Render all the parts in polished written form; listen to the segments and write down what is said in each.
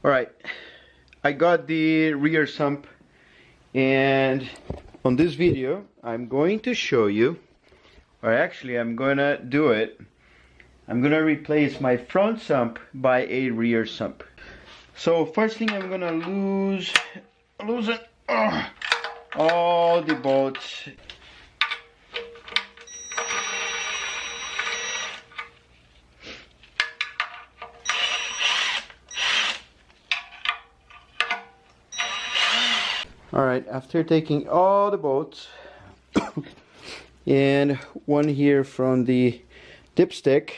Alright, I got the rear sump, and on this video I'm going to show you, or actually I'm gonna do it. I'm gonna replace my front sump by a rear sump. So first thing, I'm gonna loosen all the bolts. Alright, after taking all the bolts and one here from the dipstick,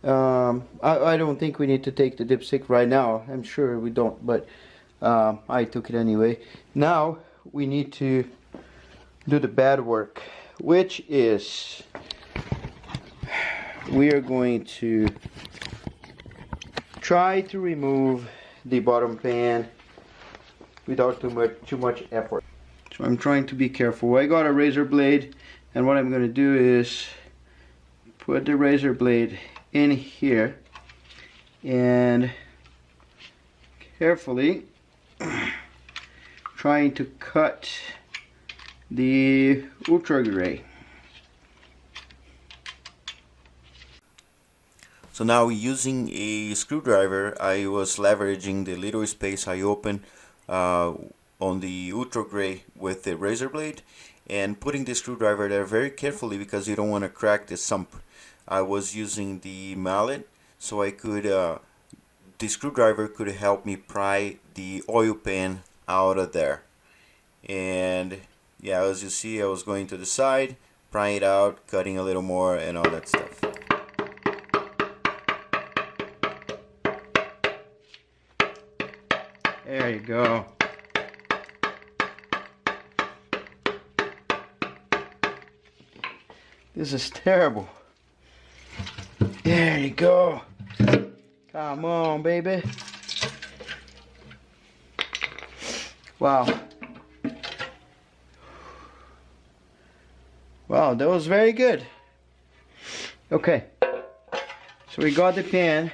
I don't think we need to take the dipstick right now. I'm sure we don't, but I took it anyway. Now we need to do the bad work, which is we are going to try to remove the bottom pan without too much effort. So I'm trying to be careful. I got a razor blade, and what I'm going to do is put the razor blade in here and carefully trying to cut the ultra gray. So now, using a screwdriver, I was leveraging the little space I opened on the ultra gray with the razor blade and putting the screwdriver there very carefully, because you don't want to crack the sump. I was using the mallet so I could the screwdriver could help me pry the oil pan out of there. And yeah, as you see, I was going to the side, prying it out, cutting a little more and all that stuff. There you go. This is terrible. There you go. Come on, baby. Wow. Wow, that was very good. Okay. So we got the pan.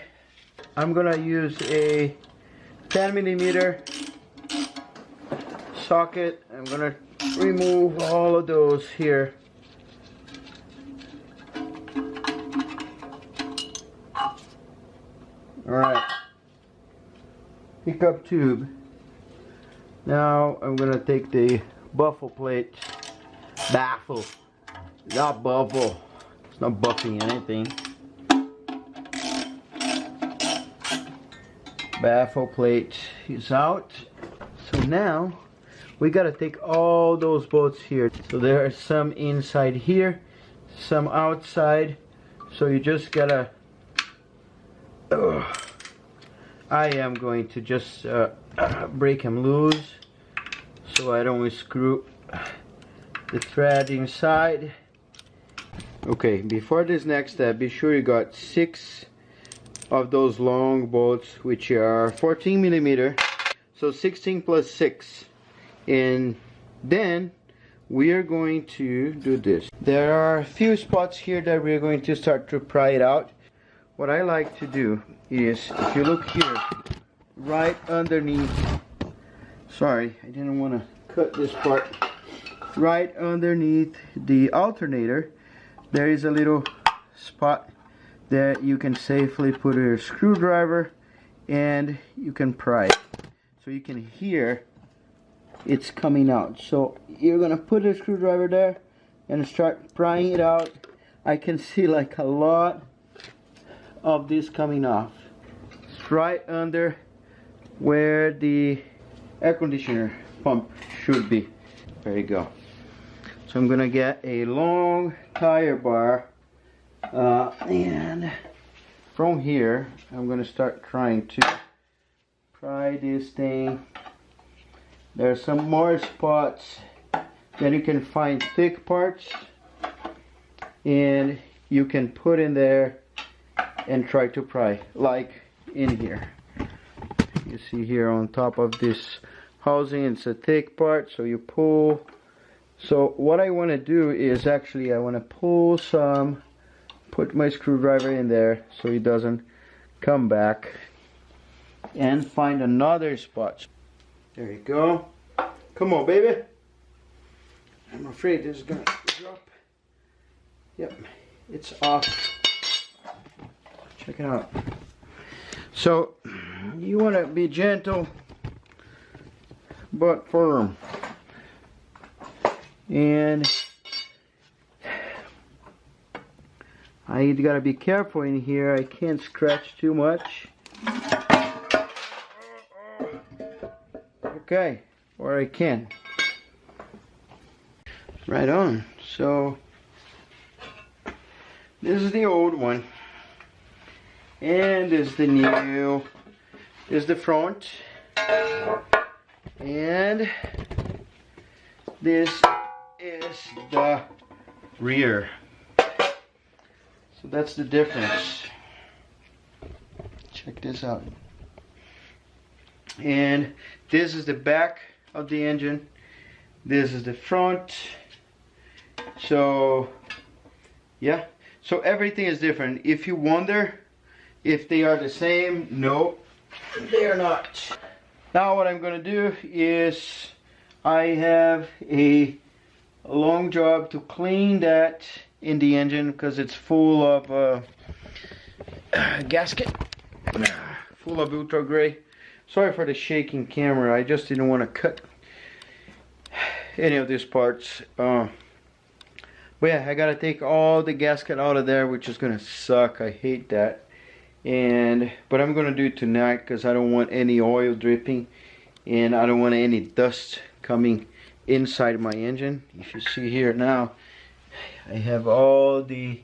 I'm gonna use a 10mm socket. I'm gonna remove all of those here. Alright, pickup tube. Now I'm gonna take the baffle plate. Baffle, not buffle. It's not buffing anything. Baffle plate is out. So now we gotta take all those bolts here. So there are some inside here, some outside. So you just gotta I am going to just break them loose so I don't screw the thread inside. Okay, before this next step, be sure you got 6 of those long bolts, which are 14mm, so 16 plus 6. And then we are going to do this. There are a few spots here that we're going to start to pry it out. What I like to do is, if you look here, right underneath, sorry, I didn't want to cut this part, right underneath the alternator, there is a little spot that you can safely put a screwdriver and you can pry it. So you can hear it's coming out. So you're going to put a screwdriver there and start prying it out. I can see like a lot of this coming off. It's right under where the air conditioner pump should be. There you go. So I'm gonna get a long tire bar and from here I'm gonna start trying to pry this thing. There are some more spots that you can find thick parts and you can put in there and try to pry, like in here. You see here on top of this housing, it's a thick part, so you pull. So what I want to do is actually I want to pull some, put my screwdriver in there so it doesn't come back, and find another spot. There you go. Come on, baby. I'm afraid this is gonna drop. Yep, it's off. Check it out. So you want to be gentle but firm, and I gotta be careful in here. I can't scratch too much. Okay, or I can. Right on. So this is the old one, and this is the new. This is the front, and this is the rear. So that's the difference. Check this out. And this is the back of the engine. This is the front. So yeah, so everything is different. If you wonder if they are the same, no, they are not. Now what I'm going to do is I have a long job to clean that in the engine because it's full of gasket, full of ultra gray. Sorry for the shaking camera. I just didn't want to cut any of these parts. But yeah, I gotta take all the gasket out of there, which is gonna suck. I hate that. But I'm gonna do it tonight because I don't want any oil dripping, and I don't want any dust coming inside my engine. If you see here now, I have all the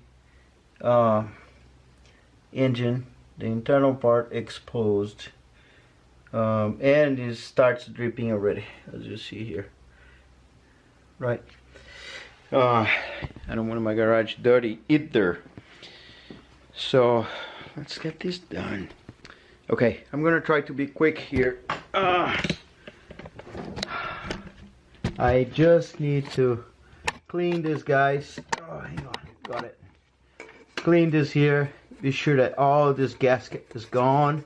engine, the internal part exposed, and it starts dripping already, as you see here. Right. I don't want my garage dirty either. So let's get this done. Okay, I'm gonna try to be quick here. I just need to clean this, guys. Oh, hang on, got it. Clean this here. Be sure that all this gasket is gone,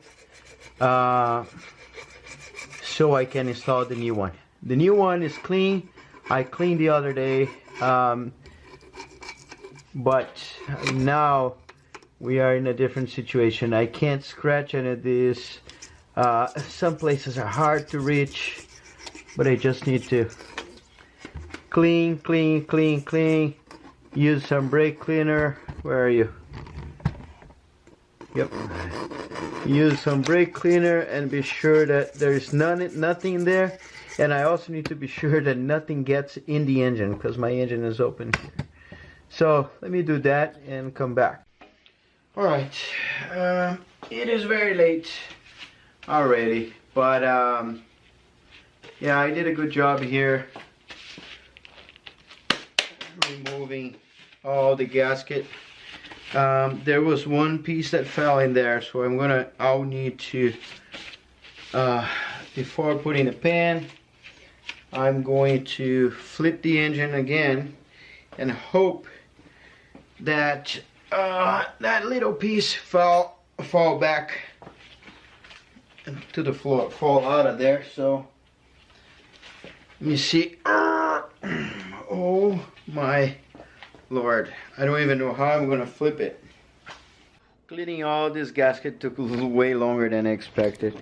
so I can install the new one. The new one is clean. I cleaned the other day, but now we are in a different situation. I can't scratch any of this. Some places are hard to reach, but I just need to clean. Use some brake cleaner. Where are you? Yep. Use some brake cleaner and be sure that there's nothing there. And I also need to be sure that nothing gets in the engine because my engine is open here. So let me do that and come back. Alright, it is very late already, but yeah, I did a good job here removing all the gasket. There was one piece that fell in there, so I'll need to, before putting the pan, I'm going to flip the engine again and hope that that little piece fall back to the floor, fall out of there. So let me see. Oh my Lord, I don't even know how I'm gonna flip it. Cleaning all this gasket took a little way longer than I expected,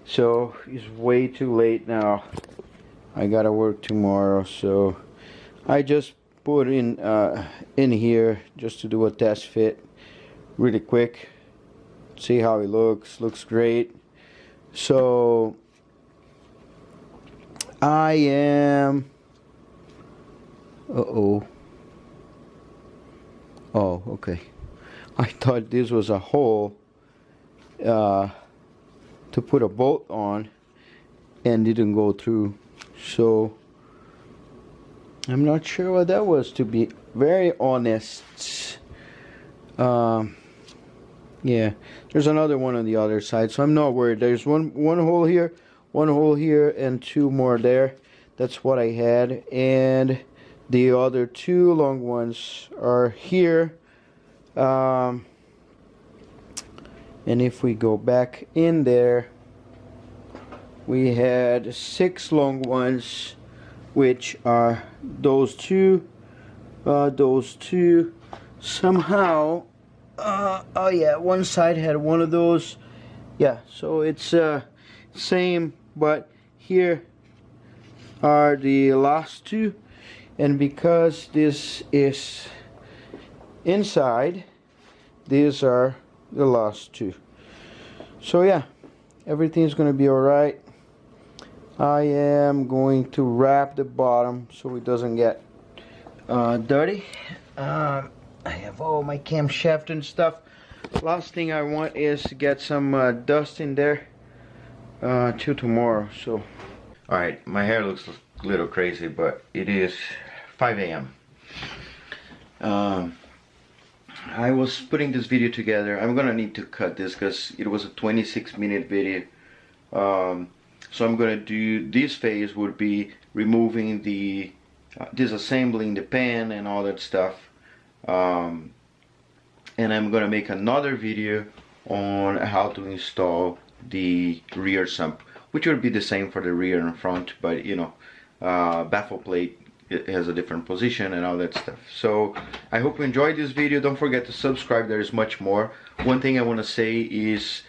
so it's way too late now. I gotta work tomorrow, so I just put in here just to do a test fit really quick, see how it looks great. So I am oh, okay, I thought this was a hole to put a bolt on and didn't go through. So I'm not sure what that was, to be very honest. Yeah, there's another one on the other side, so I'm not worried. There's one hole here, and two more there. That's what I had, and the other two long ones are here. And if we go back in there, we had 6 long ones, which are those two, somehow, oh yeah, one side had one of those. Yeah, so it's same, but here are the last two, and because this is inside, these are the last two. So yeah, everything's gonna be alright. I am going to wrap the bottom so it doesn't get dirty. I have all my camshaft and stuff. Last thing I want is to get some dust in there till tomorrow. So, alright, my hair looks a little crazy, but it is 5 a.m. I was putting this video together. I'm gonna need to cut this because it was a 26-minute video. So I'm gonna do, this phase would be removing the disassembling the pan and all that stuff, and I'm gonna make another video on how to install the rear sump, which will be the same for the rear and front, but you know, baffle plate, it has a different position and all that stuff. So I hope you enjoyed this video. Don't forget to subscribe, there is much more. One thing I want to say is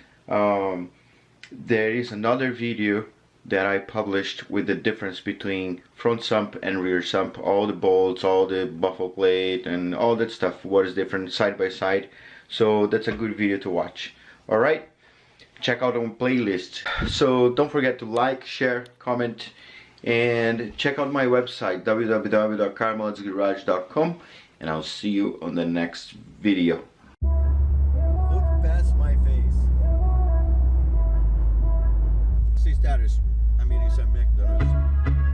there is another video that I published with the difference between front sump and rear sump, all the bolts, all the baffle plate and all that stuff, what is different side by side. So that's a good video to watch. Alright, check out on playlist. So don't forget to like, share, comment, and check out my website www.carmodsgarage.com, and I'll see you on the next video. Look past my face. See status. I'm eating some McDonald's.